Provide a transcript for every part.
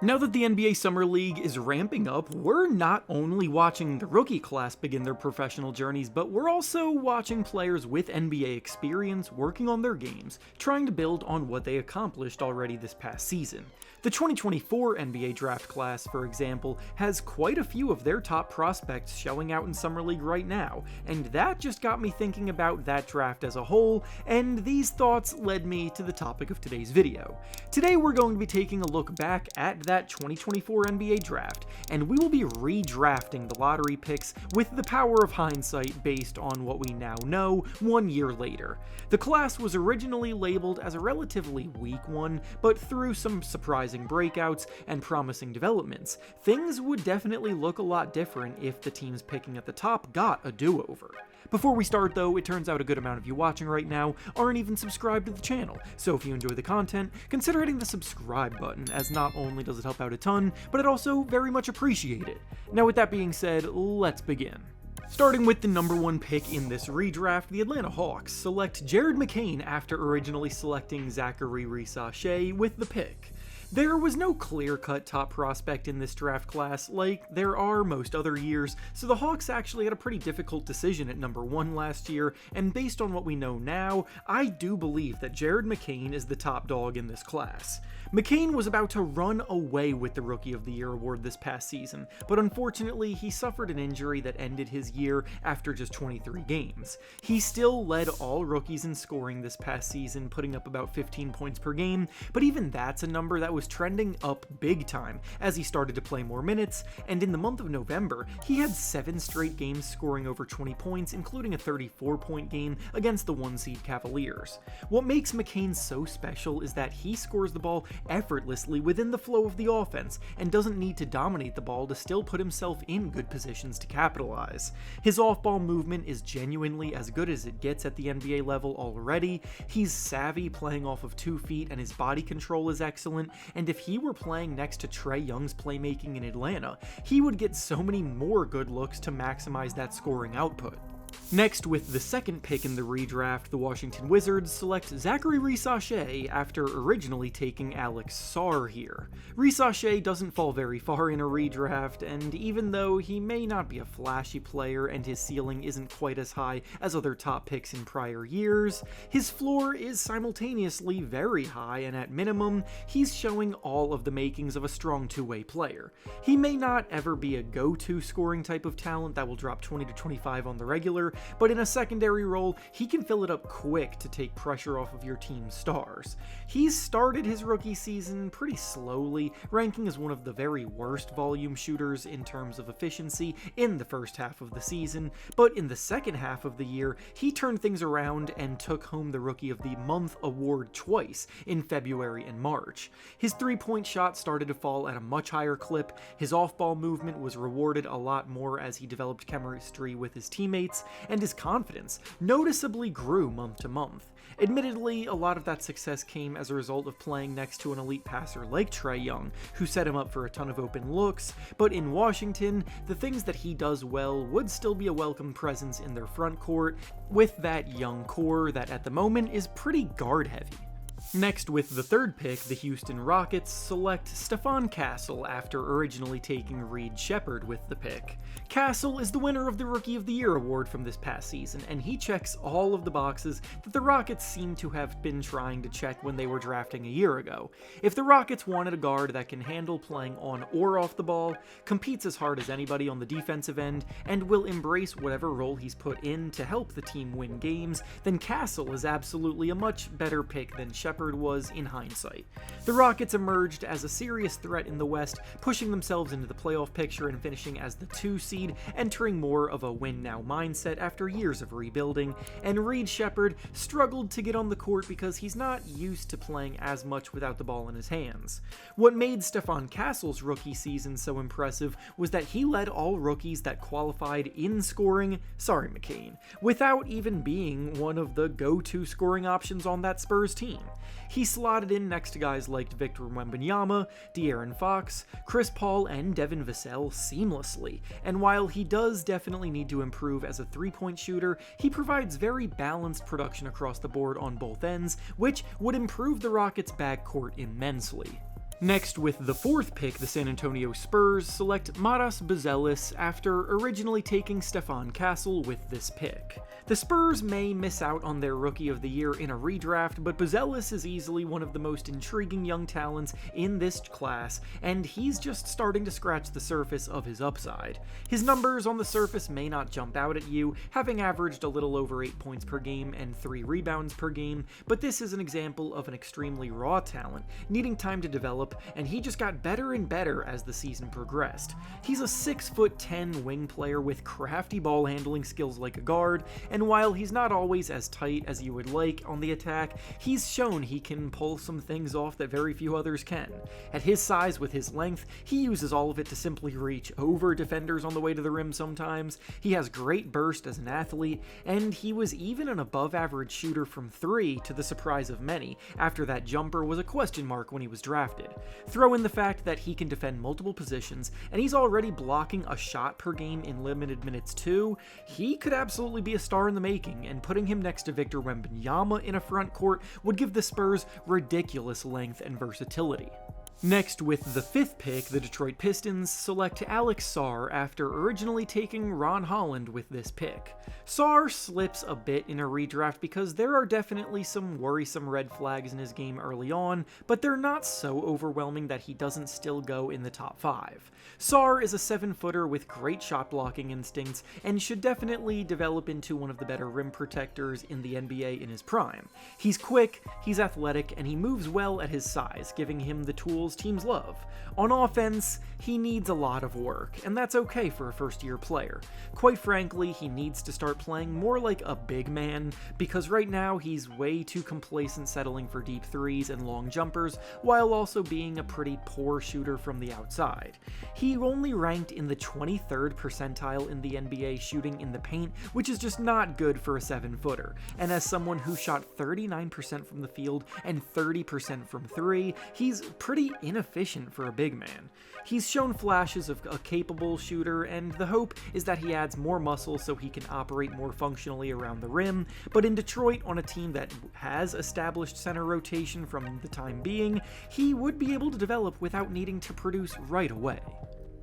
Now that the NBA Summer League is ramping up, we're not only watching the rookie class begin their professional journeys, but we're also watching players with NBA experience working on their games, trying to build on what they accomplished already this past season. The 2024 NBA draft class, for example, has quite a few of their top prospects showing out in Summer League right now, and that just got me thinking about that draft as a whole, and these thoughts led me to the topic of today's video. Today we're going to be taking a look back at that 2024 NBA draft, and we will be redrafting the lottery picks with the power of hindsight based on what we now know 1 year later. The class was originally labeled as a relatively weak one, but through some surprising breakouts and promising developments, things would definitely look a lot different if the teams picking at the top got a do-over. Before we start though, it turns out a good amount of you watching right now aren't even subscribed to the channel, so if you enjoy the content, consider hitting the subscribe button, as not only does it help out a ton, but I'd also very much appreciate it. Now with that being said, let's begin. Starting with the number 1 pick in this redraft, the Atlanta Hawks select Jared McCain after originally selecting Zachary Reach with the pick. There was no clear-cut top prospect in this draft class like there are most other years, so the Hawks actually had a pretty difficult decision at number 1 last year, and based on what we know now, I do believe that Jared McCain is the top dog in this class. McCain was about to run away with the Rookie of the Year award this past season, but unfortunately he suffered an injury that ended his year after just 23 games. He still led all rookies in scoring this past season, putting up about 15 points per game, but even that's a number that was trending up big time as he started to play more minutes, and in the month of November, he had 7 straight games scoring over 20 points, including a 34-point game against the 1-seed Cavaliers. What makes McCain so special is that he scores the ball effortlessly within the flow of the offense and doesn't need to dominate the ball to still put himself in good positions to capitalize. His off-ball movement is genuinely as good as it gets at the NBA level already. He's savvy playing off of 2 feet and his body control is excellent, and if he were playing next to Trae Young's playmaking in Atlanta, he would get so many more good looks to maximize that scoring output. Next, with the second pick in the redraft, the Washington Wizards select Zachary Reach after originally taking Alex Sarr here. Reach doesn't fall very far in a redraft, and even though he may not be a flashy player and his ceiling isn't quite as high as other top picks in prior years, his floor is simultaneously very high, and at minimum, he's showing all of the makings of a strong two-way player. He may not ever be a go-to scoring type of talent that will drop 20 to 25 on the regular, but in a secondary role, he can fill it up quick to take pressure off of your team's stars. He's started his rookie season pretty slowly, ranking as one of the very worst volume shooters in terms of efficiency in the first half of the season, but in the second half of the year, he turned things around and took home the Rookie of the Month award twice in February and March. His three-point shot started to fall at a much higher clip, his off-ball movement was rewarded a lot more as he developed chemistry with his teammates, and his confidence noticeably grew month to month. Admittedly, a lot of that success came as a result of playing next to an elite passer like Trae Young, who set him up for a ton of open looks, but in Washington, the things that he does well would still be a welcome presence in their front court, with that young core that at the moment is pretty guard heavy. Next, with the third pick, the Houston Rockets select Stefon Castle after originally taking Shepard with the pick. Castle is the winner of the Rookie of the Year award from this past season, and he checks all of the boxes that the Rockets seem to have been trying to check when they were drafting a year ago. If the Rockets wanted a guard that can handle playing on or off the ball, competes as hard as anybody on the defensive end, and will embrace whatever role he's put in to help the team win games, then Castle is absolutely a much better pick than Shepard was in hindsight. The Rockets emerged as a serious threat in the West, pushing themselves into the playoff picture and finishing as the 2 seed, entering more of a win-now mindset after years of rebuilding, and Shepard struggled to get on the court because he's not used to playing as much without the ball in his hands. What made Stefon Castle's rookie season so impressive was that he led all rookies that qualified in scoring, McCain, without even being one of the go-to scoring options on that Spurs team. He slotted in next to guys like Victor Wembanyama, De'Aaron Fox, Chris Paul, and Devin Vassell seamlessly, and while he does definitely need to improve as a three-point shooter, he provides very balanced production across the board on both ends, which would improve the Rockets' backcourt immensely. Next, with the 4th pick, the San Antonio Spurs select Mos Bazellis after originally taking Stefon Castle with this pick. The Spurs may miss out on their Rookie of the Year in a redraft, but Buzelis is easily one of the most intriguing young talents in this class, and he's just starting to scratch the surface of his upside. His numbers on the surface may not jump out at you, having averaged a little over 8 points per game and 3 rebounds per game, but this is an example of an extremely raw talent, needing time to develop, and he just got better and better as the season progressed. He's a 6'10" wing player with crafty ball handling skills like a guard, and while he's not always as tight as you would like on the attack, he's shown he can pull some things off that very few others can. At his size with his length, he uses all of it to simply reach over defenders on the way to the rim sometimes. He has great burst as an athlete, and he was even an above-average shooter from 3 to the surprise of many, after that jumper was a question mark when he was drafted. Throw in the fact that he can defend multiple positions, and he's already blocking a shot per game in limited minutes too. He could absolutely be a star in the making, and putting him next to Victor Wembanyama in a front court would give the Spurs ridiculous length and versatility. Next, with the 5th pick, the Detroit Pistons select Alex Sarr after originally taking Ron Holland with this pick. Sarr slips a bit in a redraft because there are definitely some worrisome red flags in his game early on, but they're not so overwhelming that he doesn't still go in the top 5. Sarr is a 7-footer with great shot blocking instincts and should definitely develop into one of the better rim protectors in the NBA in his prime. He's quick, he's athletic, and he moves well at his size, giving him the tools teams love. On offense, he needs a lot of work, and that's okay for a first-year player. Quite frankly, he needs to start playing more like a big man, because right now he's way too complacent settling for deep threes and long jumpers, while also being a pretty poor shooter from the outside. He only ranked in the 23rd percentile in the NBA shooting in the paint, which is just not good for a 7-footer, and as someone who shot 39% from the field and 30% from 3, he's pretty inefficient for a big man. He's shown flashes of a capable shooter, and the hope is that he adds more muscle so he can operate more functionally around the rim, but in Detroit, on a team that has established center rotation from the time being, he would be able to develop without needing to produce right away.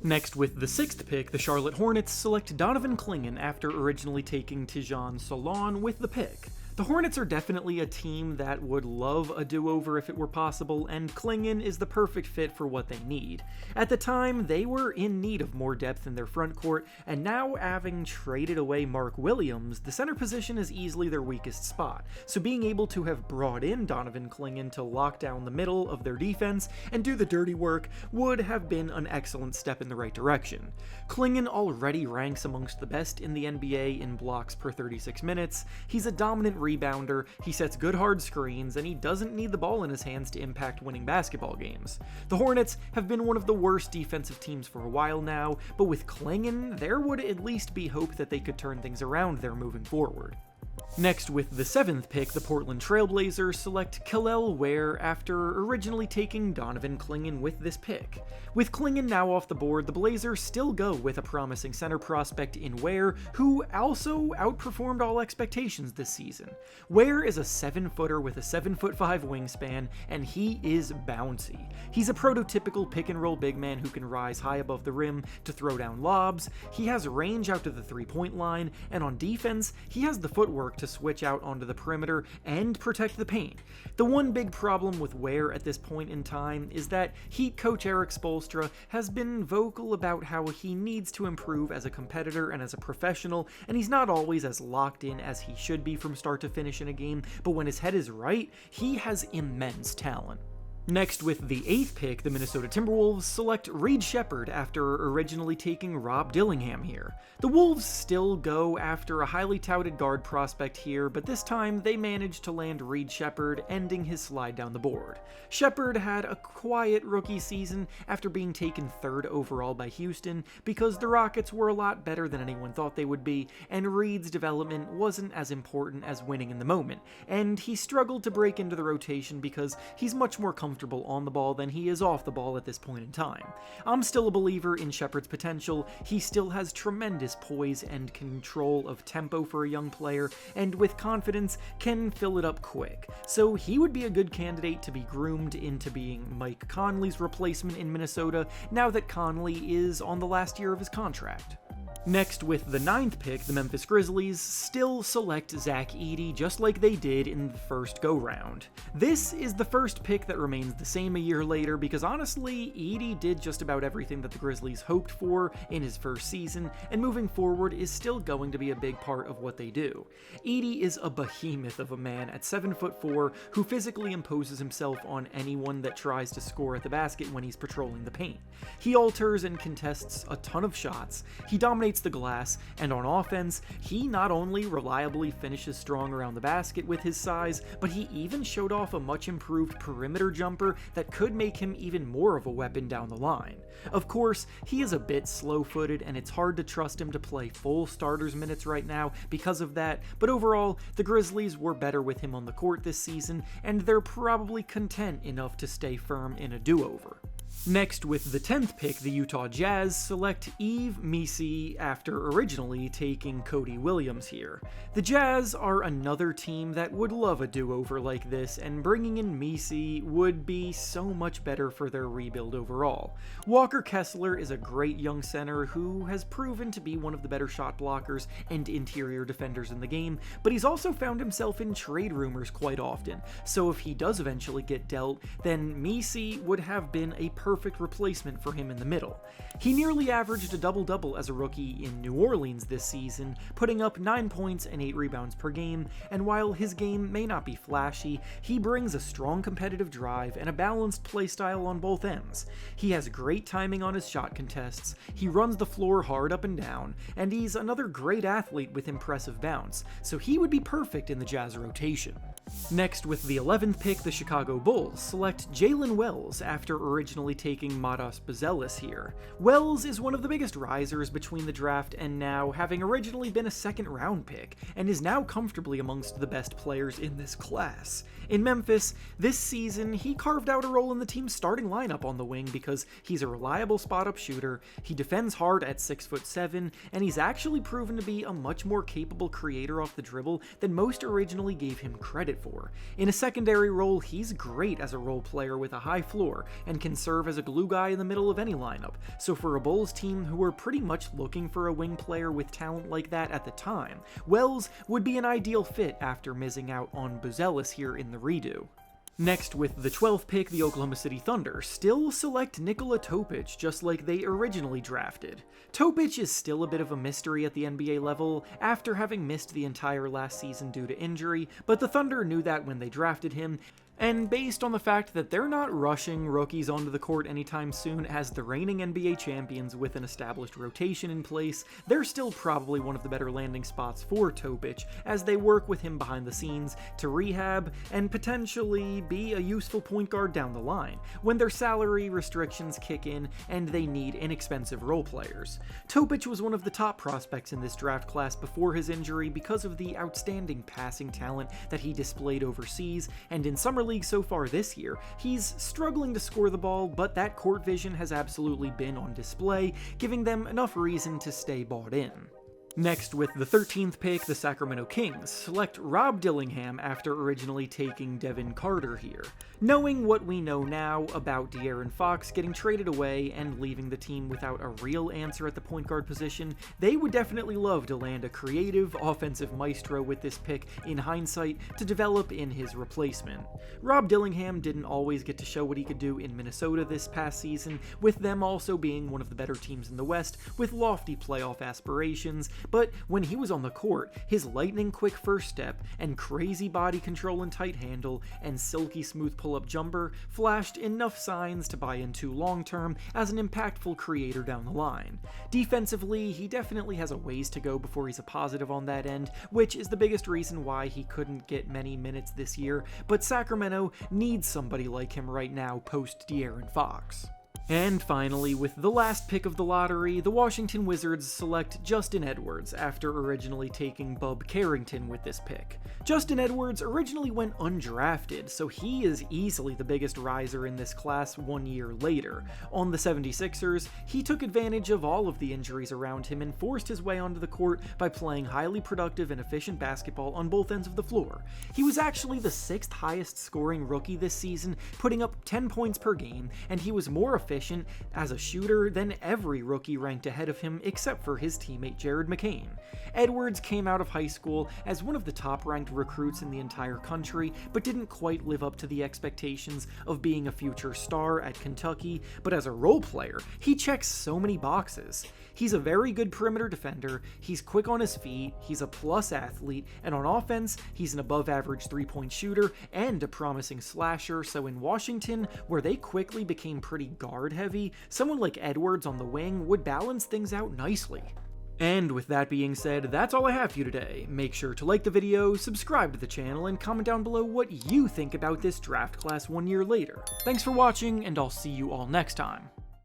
Next, with the 6th pick, the Charlotte Hornets select Donovan Klingan after originally taking Tijan Solon with the pick. The Hornets are definitely a team that would love a do-over if it were possible, and Klingan is the perfect fit for what they need. At the time, they were in need of more depth in their front court, and now having traded away Mark Williams, the center position is easily their weakest spot, so being able to have brought in Donovan Klingan to lock down the middle of their defense and do the dirty work would have been an excellent step in the right direction. Klingan already ranks amongst the best in the NBA in blocks per 36 minutes, he's a dominant rebounder, he sets good hard screens, and he doesn't need the ball in his hands to impact winning basketball games. The Hornets have been one of the worst defensive teams for a while now, but with Klingan, there would at least be hope that they could turn things around there moving forward. Next, with the 7th pick, the Portland Trailblazers select Kell Wear after originally taking Donovan Klingan with this pick. With Klingan now off the board, the Blazers still go with a promising center prospect in Wear, who also outperformed all expectations this season. Wear is a 7-footer with a 7'5" wingspan, and he is bouncy. He's a prototypical pick-and-roll big man who can rise high above the rim to throw down lobs, he has range out to the 3-point line, and on defense, he has the footwork to switch out onto the perimeter and protect the paint. The one big problem with Wear at this point in time is that Heat coach Eric Spoelstra has been vocal about how he needs to improve as a competitor and as a professional, and he's not always as locked in as he should be from start to finish in a game, but when his head is right, he has immense talent. Next, with the 8th pick, the Minnesota Timberwolves select Shepard after originally taking Rob Dillingham here. The Wolves still go after a highly touted guard prospect here, but this time they managed to land Shepard, ending his slide down the board. Shepard had a quiet rookie season after being taken 3rd overall by Houston because the Rockets were a lot better than anyone thought they would be, and Reed's development wasn't as important as winning in the moment, and he struggled to break into the rotation because he's much more comfortable comfortable on the ball than he is off the ball at this point in time. I'm still a believer in Shepard's potential. He still has tremendous poise and control of tempo for a young player, and with confidence can fill it up quick. So he would be a good candidate to be groomed into being Mike Conley's replacement in Minnesota now that Conley is on the last year of his contract. Next, with the 9th pick, the Memphis Grizzlies still select Zack Edy just like they did in the first go-round. This is the first pick that remains the same a year later because honestly, Edy did just about everything that the Grizzlies hoped for in his first season, and moving forward is still going to be a big part of what they do. Edy is a behemoth of a man at 7'4" who physically imposes himself on anyone that tries to score at the basket when he's patrolling the paint. He alters and contests a ton of shots, he dominates the glass, and on offense, he not only reliably finishes strong around the basket with his size, but he even showed off a much improved perimeter jumper that could make him even more of a weapon down the line. Of course, he is a bit slow-footed and it's hard to trust him to play full starters minutes right now because of that, but overall, the Grizzlies were better with him on the court this season, and they're probably content enough to stay firm in a do-over. Next, with the 10th pick, the Utah Jazz select Yves Missi after originally taking Cody Williams here. The Jazz are another team that would love a do-over like this, and bringing in Missi would be so much better for their rebuild overall. Walker Kessler is a great young center who has proven to be one of the better shot blockers and interior defenders in the game, but he's also found himself in trade rumors quite often, so if he does eventually get dealt, then Missi would have been a perfect replacement for him in the middle. He nearly averaged a double-double as a rookie in New Orleans this season, putting up 9 points and 8 rebounds per game, and while his game may not be flashy, he brings a strong competitive drive and a balanced playstyle on both ends. He has great timing on his shot contests, he runs the floor hard up and down, and he's another great athlete with impressive bounce, so he would be perfect in the Jazz rotation. Next, with the 11th pick, the Chicago Bulls select Jaylen Wells after originally taking Mos Bazellis here. Wells is one of the biggest risers between the draft and now, having originally been a second-round pick, and is now comfortably amongst the best players in this class. In Memphis, this season, he carved out a role in the team's starting lineup on the wing because he's a reliable spot-up shooter, he defends hard at 6'7", and he's actually proven to be a much more capable creator off the dribble than most originally gave him credit for. In a secondary role, he's great as a role player with a high floor, and can serve as a glue guy in the middle of any lineup, so for a Bulls team who were pretty much looking for a wing player with talent like that at the time, Wells would be an ideal fit after missing out on Buzelis here in the redo. Next, with the 12th pick, the Oklahoma City Thunder still select Nikola Topic just like they originally drafted. Topic is still a bit of a mystery at the NBA level after having missed the entire last season due to injury, but the Thunder knew that when they drafted him, and based on the fact that they're not rushing rookies onto the court anytime soon as the reigning NBA champions with an established rotation in place, they're still probably one of the better landing spots for Topic as they work with him behind the scenes to rehab and potentially be a useful point guard down the line when their salary restrictions kick in and they need inexpensive role players. Topic was one of the top prospects in this draft class before his injury because of the outstanding passing talent that he displayed overseas, and in summer league so far this year, he's struggling to score the ball, but that court vision has absolutely been on display, giving them enough reason to stay bought in. Next, with the 13th pick, the Sacramento Kings select Rob Dillingham after originally taking Devin Carter here. Knowing what we know now about De'Aaron Fox getting traded away and leaving the team without a real answer at the point guard position, they would definitely love to land a creative, offensive maestro with this pick in hindsight to develop in his replacement. Rob Dillingham didn't always get to show what he could do in Minnesota this past season, with them also being one of the better teams in the West with lofty playoff aspirations, but when he was on the court, his lightning-quick first step and crazy body control and tight handle and silky smooth pull-up jumper flashed enough signs to buy into long-term as an impactful creator down the line. Defensively, he definitely has a ways to go before he's a positive on that end, which is the biggest reason why he couldn't get many minutes this year, but Sacramento needs somebody like him right now post De'Aaron Fox. And finally, with the last pick of the lottery, the Washington Wizards select Justin Edwards after originally taking Bub Carrington with this pick. Justin Edwards originally went undrafted, so he is easily the biggest riser in this class 1 year later. On the 76ers, he took advantage of all of the injuries around him and forced his way onto the court by playing highly productive and efficient basketball on both ends of the floor. He was actually the 6th highest scoring rookie this season, putting up 10 points per game, and he was more efficient as a shooter than every rookie ranked ahead of him except for his teammate Jared McCain. Edwards came out of high school as one of the top-ranked recruits in the entire country, but didn't quite live up to the expectations of being a future star at Kentucky, but as a role player, he checks so many boxes. He's a very good perimeter defender, he's quick on his feet, he's a plus athlete, and on offense, he's an above-average three-point shooter and a promising slasher, so in Washington, where they quickly became pretty guard-heavy, someone like Edwards on the wing would balance things out nicely. And with that being said, that's all I have for you today. Make sure to like the video, subscribe to the channel, and comment down below what you think about this draft class 1 year later. Thanks for watching, and I'll see you all next time.